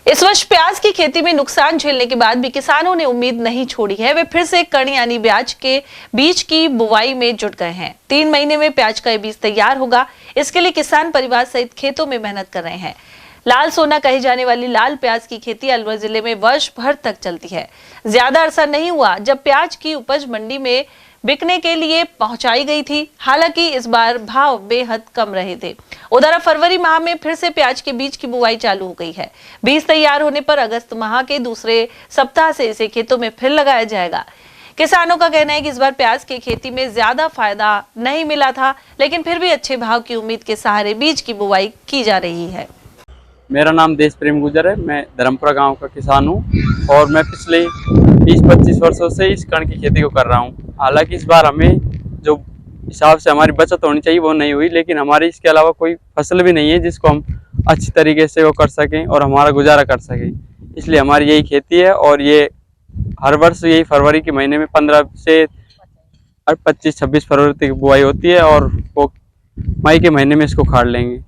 इस वर्ष प्याज की खेती में नुकसान झेलने के बाद भी किसानों ने उम्मीद नहीं छोड़ी है। वे फिर से कण यानी प्याज के बीज की बुवाई में जुट गए हैं। 3 महीने में प्याज का बीज तैयार होगा। इसके लिए किसान परिवार सहित खेतों में मेहनत कर रहे हैं। लाल सोना कही जाने वाली लाल प्याज की खेती अलवर जिले में वर्ष भर तक चलती है। ज्यादा अरसा नहीं हुआ जब प्याज की उपज मंडी में बिकने के लिए पहुंचाई गई थी। हालांकि इस बार भाव बेहद कम रहे थे। उधर अब फरवरी माह में फिर से प्याज के बीज की बुवाई चालू हो गई है। बीज तैयार होने पर अगस्त माह के दूसरे सप्ताह से इसे खेतों में फिर लगाया जाएगा। किसानों का कहना है कि इस बार प्याज की खेती में ज्यादा फायदा नहीं मिला था, लेकिन फिर भी अच्छे भाव की उम्मीद के सहारे बीज की बुवाई की जा रही है। मेरा नाम देश प्रेम गुजर है। मैं धर्मपुरा गांव का किसान हूं और मैं पिछले 20-25 वर्षों से इस कण की खेती को कर रहा हूं। हालांकि इस बार हमें जो हिसाब से हमारी बचत होनी चाहिए वो नहीं हुई, लेकिन हमारी इसके अलावा कोई फसल भी नहीं है जिसको हम अच्छी तरीके से वो कर सकें और हमारा गुजारा कर सकें। इसलिए हमारी यही खेती है और ये हर वर्ष यही फरवरी के महीने में 15 से 25-26 फरवरी तक बुआई होती है और वो मई के महीने में इसको खाड़ लेंगे।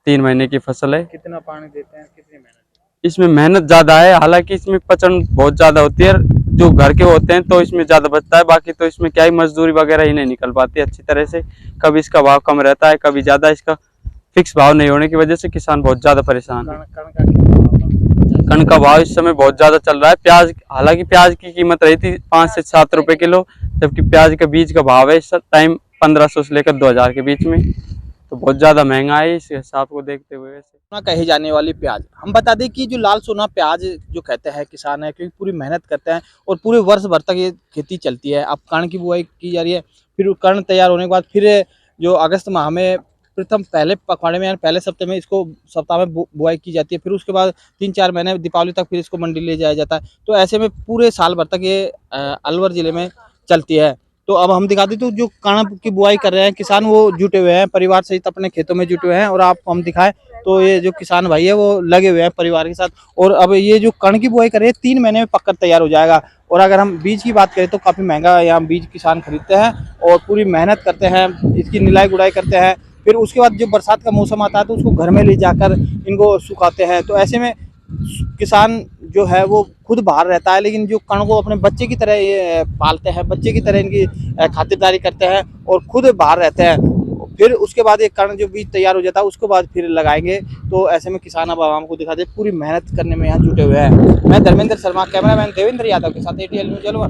3 महीने की फसल है। कितना पानी देते हैं, कितनी मेहनत? इसमें मेहनत ज़्यादा है। हालांकि इसमें पचन बहुत ज़्यादा होती है। जो घर के होते हैं तो इसमें ज़्यादा बचता है, बाकी तो इसमें क्या ही मजदूरी वगैरह ही नहीं निकल पाती अच्छी तरह से। कभी इसका भाव कम रहता है, कभी ज़्यादा। इसका फिक्स भाव नहीं होने की वजह से किसान बहुत ज़्यादा परेशान है। कण का भाव इस समय बहुत ज़्यादा चल रहा है। प्याज, हालांकि प्याज की कीमत रही थी 5 से 7 रुपये किलो, जबकि प्याज का बीज का भाव है इस टाइम 1500 से लेकर 2000 के बीच में। तो बहुत ज़्यादा महंगा है इस हिसाब को देखते हुए। सोना कही जाने वाली प्याज, हम बता दें कि जो लाल सोना प्याज जो कहते हैं किसान है, क्योंकि पूरी मेहनत करते हैं और पूरे वर्ष भर तक ये खेती चलती है। अब कण की बुआई की जा रही है, फिर कण तैयार होने के बाद फिर जो अगस्त माह में प्रथम पहले पखवाड़े में यानी पहले सप्ताह में इसको सप्ताह में बुआई की जाती है। फिर उसके बाद 3-4 महीने दीपावली तक फिर इसको मंडी ले जाया जाता है। तो ऐसे में पूरे साल भर तक ये अलवर जिले में चलती है। तो अब हम दिखा दें तो जो कण की बुआई कर रहे हैं किसान, वो जुटे हुए हैं परिवार सहित अपने खेतों में जुटे हुए हैं। और आप हम दिखाएं तो ये जो किसान भाई है वो लगे हुए हैं परिवार के साथ। और अब ये जो कण की बुआई कर रहे हैं 3 महीने में पककर तैयार हो जाएगा। और अगर हम बीज की बात करें तो काफ़ी महंगा यहाँ बीज किसान खरीदते हैं और पूरी मेहनत करते हैं, इसकी निलाई गुड़ाई करते हैं। फिर उसके बाद जो बरसात का मौसम आता है तो उसको घर में ले जाकर इनको सुखाते हैं। तो ऐसे में किसान जो है वो खुद बाहर रहता है, लेकिन जो कण को अपने बच्चे की तरह ये पालते हैं, बच्चे की तरह इनकी खातिरदारी करते हैं और खुद बाहर रहते हैं। फिर उसके बाद एक कण जो बीज तैयार हो जाता है उसके बाद फिर लगाएंगे। तो ऐसे में किसान अब आवाम को दिखा दे पूरी मेहनत करने में यहाँ जुटे हुए हैं। मैं धर्मेंद्र शर्मा, कैमरामैन देवेंद्र यादव के साथ ATL न्यूज़ अलवर।